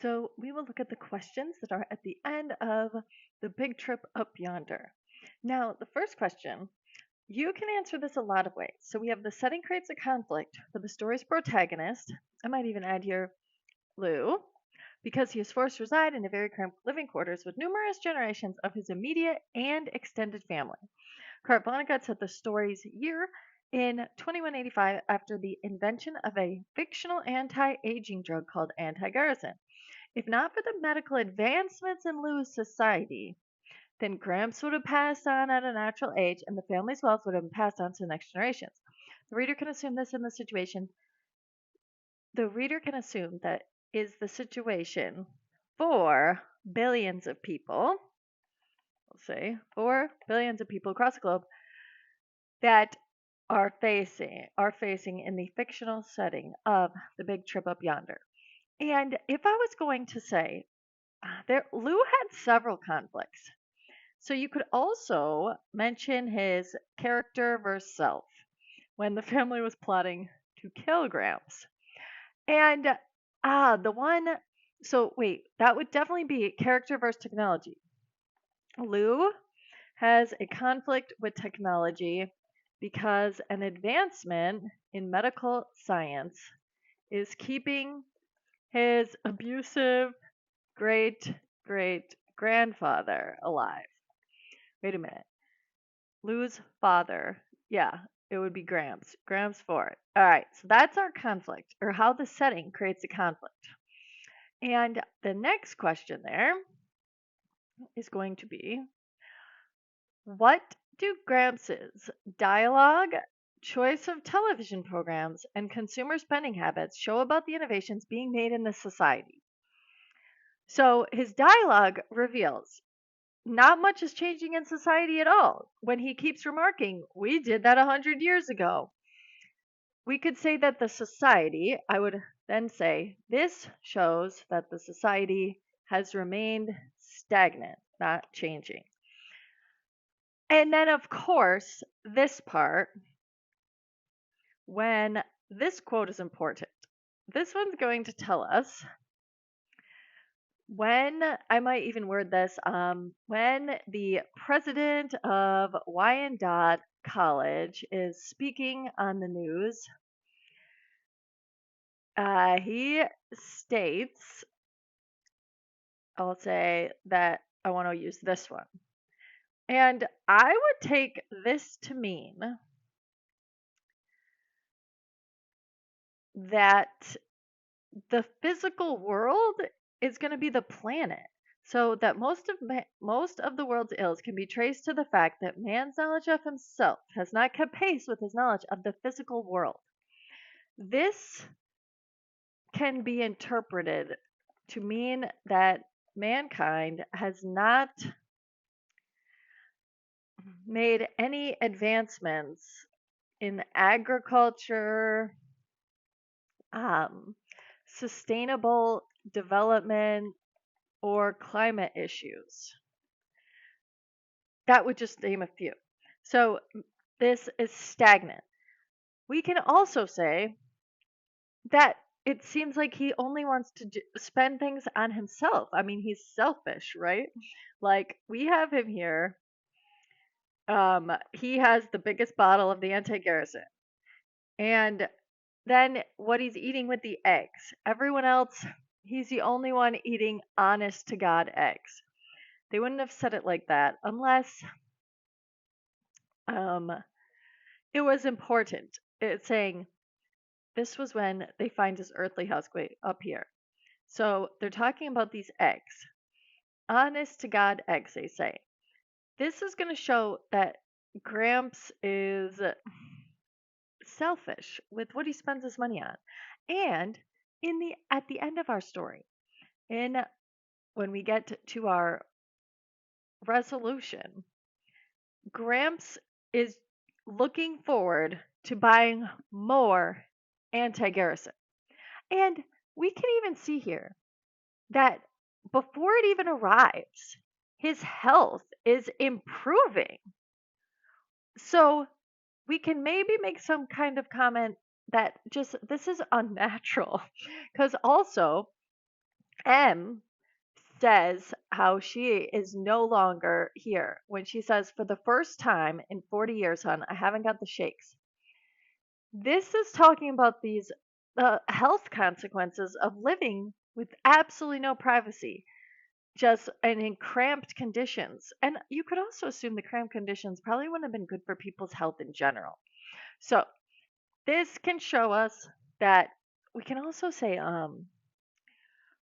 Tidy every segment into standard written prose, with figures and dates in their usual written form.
So we will look at the questions that are at the end of the big trip up yonder. Now, the first question, you can answer this a lot of ways. So we have the setting creates a conflict for the story's protagonist. I might even add here Lou, because he is forced to reside in a very cramped living quarters with numerous generations of his immediate and extended family. Kurt Vonnegut set the story's year in 2185 after the invention of a fictional anti-aging drug called anti-garrison. If not for the medical advancements in Lou's society, then Gramps would have passed on at a natural age and the family's wealth would have been passed on to the next generations. The reader can assume this in the situation. The reader can assume that is the situation for billions of people, let's say 4 billions of people across the globe that are facing in the fictional setting of the big trip up yonder. And if I was going to say Lou had several conflicts. So you could also mention his character versus self when the family was plotting to kill Gramps. And the one, so wait, that would definitely be character versus technology. Lou has a conflict with technology because an advancement in medical science is keeping his abusive great great grandfather alive. Wait a minute. Lou's father. Yeah, it would be Gramps. Gramps for it. All right, so that's our conflict, or how the setting creates a conflict. And the next question there is going to be, what do Gramps' dialogue, choice of television programs, and consumer spending habits show about the innovations being made in this society? So his dialogue reveals not much is changing in society at all when he keeps remarking, we did that 100 years ago. We could say that the society, I would then say, this shows that the society has remained stagnant, not changing. And then, of course, this part, when this quote is important, this one's going to tell us when, I might even word this, when the president of Wyandotte College is speaking on the news, he states, I'll say that I want to use this one. And I would take this to mean that the physical world is going to be the planet. So that most of the world's ills can be traced to the fact that man's knowledge of himself has not kept pace with his knowledge of the physical world. This can be interpreted to mean that mankind has not made any advancements in agriculture, sustainable development, or climate issues. That would just name a few. So this is stagnant. We can also say that it seems like he only wants to spend things on himself. I mean, he's selfish, right? Like, we have him here. He has the biggest bottle of the anti-garrison. And then what he's eating with the eggs. Everyone else, he's the only one eating honest to God eggs. They wouldn't have said it like that unless it was important. It's saying this was when they find his earthly house up here. So they're talking about these eggs. Honest to God eggs, they say. This is going to show that Gramps is selfish with what he spends his money on. And at the end of our story, when we get to our resolution, Gramps is looking forward to buying more anti-garrison. And we can even see here that before it even arrives, his health is improving. So we can maybe make some kind of comment that just this is unnatural. Because also, M says how she is no longer here when she says, "For the first time in 40 years, hon, I haven't got the shakes." This is talking about these health consequences of living with absolutely no privacy, just and in cramped conditions. And you could also assume the cramped conditions probably wouldn't have been good for people's health in general. So this can show us that we can also say,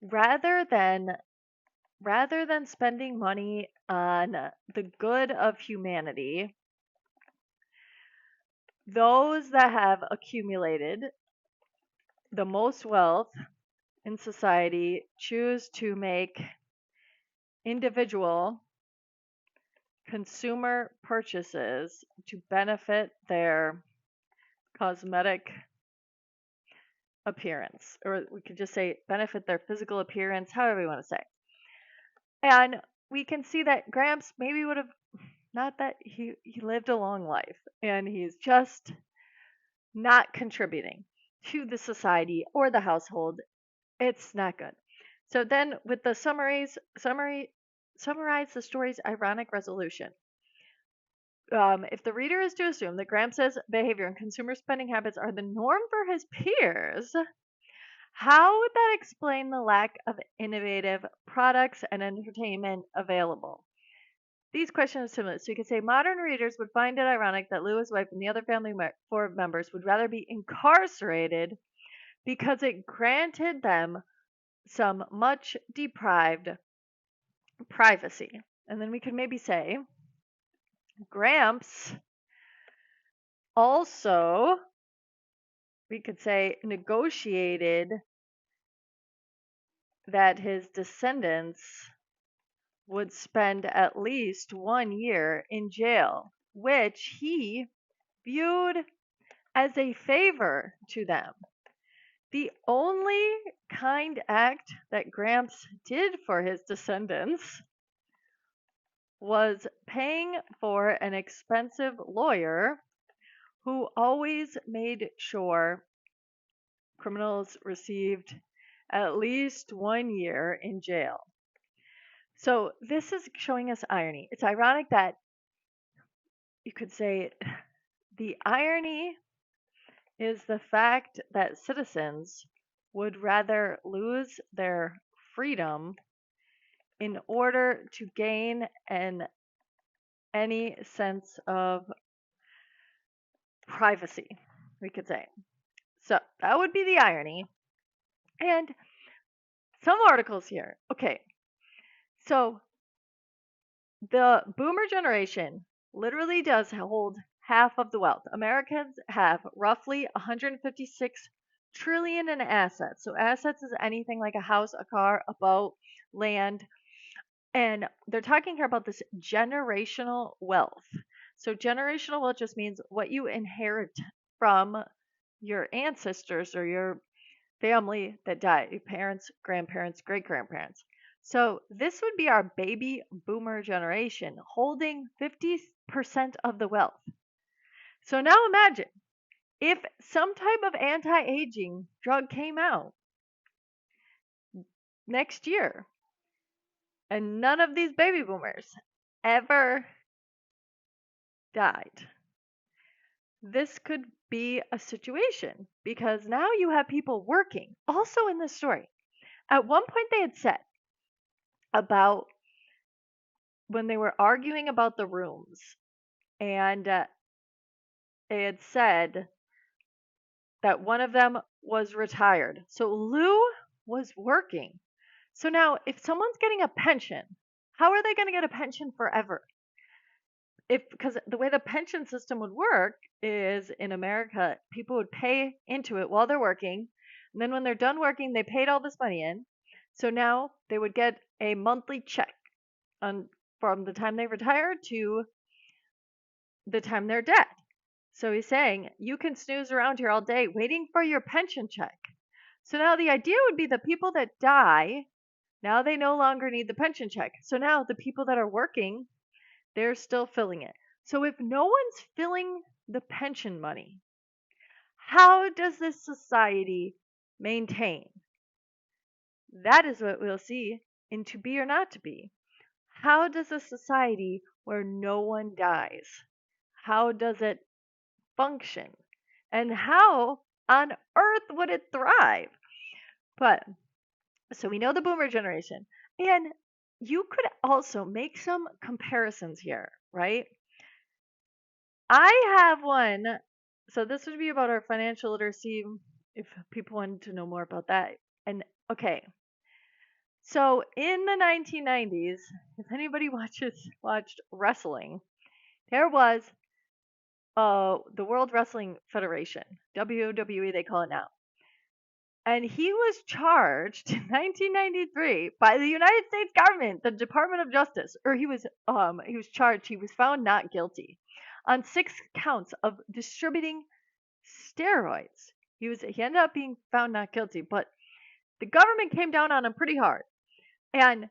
rather than spending money on the good of humanity, those that have accumulated the most wealth in society choose to make individual consumer purchases to benefit their cosmetic appearance, or we could just say benefit their physical appearance, however you want to say. And we can see that Gramps maybe would have, not that he lived a long life and he's just not contributing to the society or the household. It's not good. So then with the summarize the story's ironic resolution. If the reader is to assume that Gramps' behavior and consumer spending habits are the norm for his peers, how would that explain the lack of innovative products and entertainment available? These questions are similar. So you could say modern readers would find it ironic that Lou, his wife, and the other family four members would rather be incarcerated because it granted them some much deprived privacy. And then we could maybe say Gramps also, we could say, negotiated that his descendants would spend at least 1 year in jail, which he viewed as a favor to them. The only kind act that Gramps did for his descendants was paying for an expensive lawyer who always made sure criminals received at least 1 year in jail. So this is showing us irony. It's ironic that you could say the irony is the fact that citizens would rather lose their freedom in order to gain any sense of privacy, we could say. So that would be the irony. And some articles here. Okay, so the boomer generation literally does hold half of the wealth. Americans have roughly 156 trillion in assets. So assets is anything like a house, a car, a boat, land. And they're talking here about this generational wealth. So generational wealth just means what you inherit from your ancestors or your family that died, your parents, grandparents, great grandparents. So this would be our baby boomer generation holding 50% of the wealth. So now imagine if some type of anti-aging drug came out next year and none of these baby boomers ever died. This could be a situation because now you have people working. Also in this story, at one point they had said about when they were arguing about the rooms, and they had said that one of them was retired. So Lou was working. So now if someone's getting a pension, how are they going to get a pension forever? Because the way the pension system would work is in America, people would pay into it while they're working. And then when they're done working, they paid all this money in. So now they would get a monthly check from the time they retire to the time they're dead. So he's saying you can snooze around here all day waiting for your pension check. So now the idea would be the people that die, now they no longer need the pension check. So now the people that are working, they're still filling it. So if no one's filling the pension money, how does this society maintain? That is what we'll see in To Be or Not to Be. How does a society where no one dies, how does it function? And how on earth would it thrive? But so we know the boomer generation. And you could also make some comparisons here, right? I have one. So this would be about our financial literacy if people wanted to know more about that. And okay, so in the 1990s, if anybody watched wrestling, there was the World Wrestling Federation, WWE they call it now. And he was charged in 1993 by the United States government, the Department of Justice, or he was charged, he was found not guilty on 6 counts of distributing steroids. He ended up being found not guilty, but the government came down on him pretty hard. And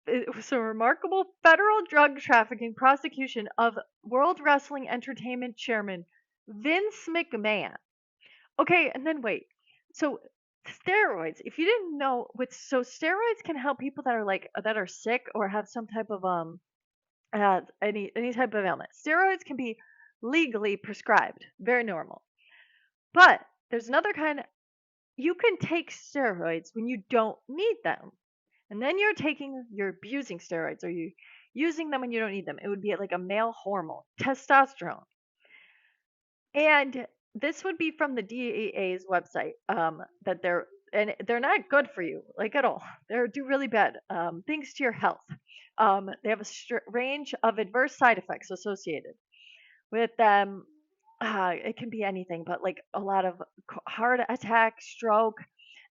it was a remarkable federal drug trafficking prosecution of World Wrestling Entertainment chairman Vince McMahon. Okay, and then wait. So steroids, if you didn't know, steroids can help people that are sick or have some type of any type of ailment. Steroids can be legally prescribed, very normal. But there's another kind. You can take steroids when you don't need them. And then you're abusing steroids, or you're using them when you don't need them. It would be like a male hormone, testosterone. And this would be from the DEA's website. They're not good for you, like at all. They do really bad things to your health. They have a range of adverse side effects associated with them. It can be anything, but like a lot of heart attack, stroke,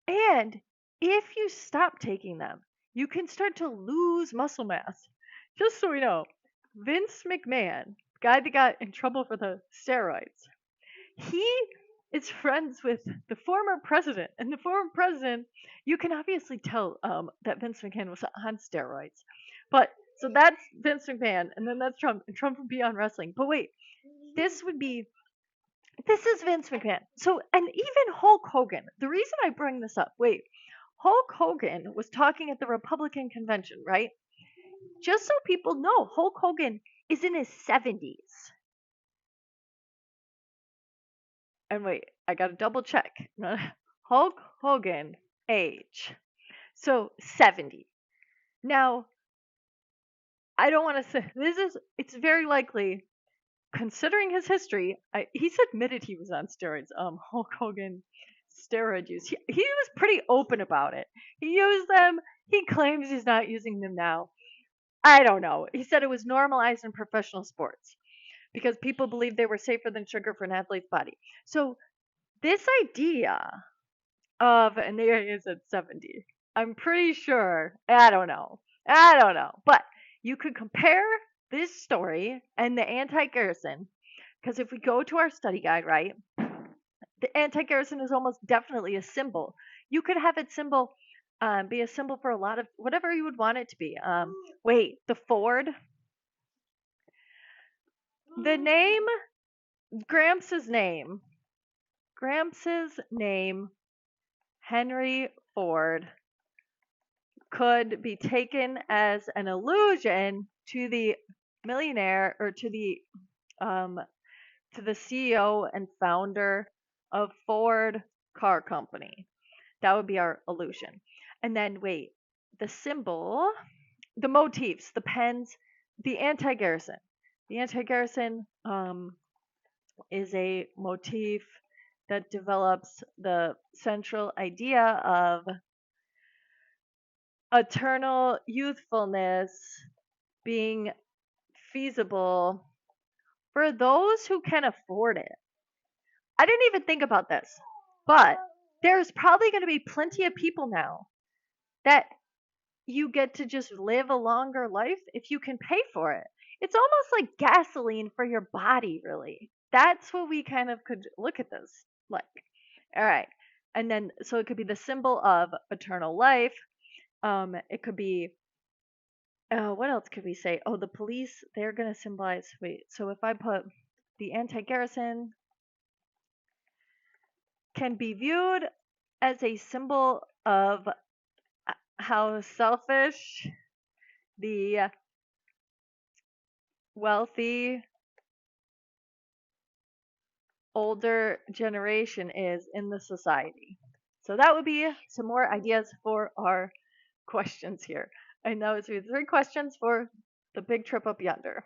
and if you stop taking them, you can start to lose muscle mass. Just so we know, Vince McMahon, guy that got in trouble for the steroids, he is friends with the former president. And the former president, you can obviously tell that Vince McMahon was on steroids. But so that's Vince McMahon, and then that's Trump, and Trump would be on wrestling. But wait, this is Vince McMahon. So, and even Hulk Hogan, the reason I bring this up, Hulk Hogan was talking at the Republican convention, right? Just so people know, Hulk Hogan is in his 70s. And wait, I gotta double check. Hulk Hogan age. So 70. Now, I don't want to say it's very likely, considering his history, he's admitted he was on steroids. Hulk Hogan steroid use. He was pretty open about it. He used them. He claims he's not using them now. I don't know. He said it was normalized in professional sports because people believed they were safer than sugar for an athlete's body. So this idea and there he is at 70. I'm pretty sure. I don't know. But you could compare this story and the anti-garrison, because if we go to our study guide, right, the anti-garrison is almost definitely a symbol. You could have it be a symbol for a lot of whatever you would want it to be. The Ford, the name, Gramps' name, Henry Ford, could be taken as an allusion to the millionaire, or to the CEO and founder of Ford Car Company. That would be our illusion. And then the symbol, the motifs, the pens, the anti-garrison. The anti-garrison is a motif that develops the central idea of eternal youthfulness being feasible for those who can afford it. I didn't even think about this, but there's probably going to be plenty of people now that you get to just live a longer life if you can pay for it. It's almost like gasoline for your body, really. That's what we kind of could look at this like. All right. And then, so it could be the symbol of eternal life. It could be, what else could we say? Oh, the police, they're going to symbolize, so if I put the anti-garrison can be viewed as a symbol of how selfish the wealthy older generation is in the society. So that would be some more ideas for our questions here. And those are 3 questions for the big trip up yonder.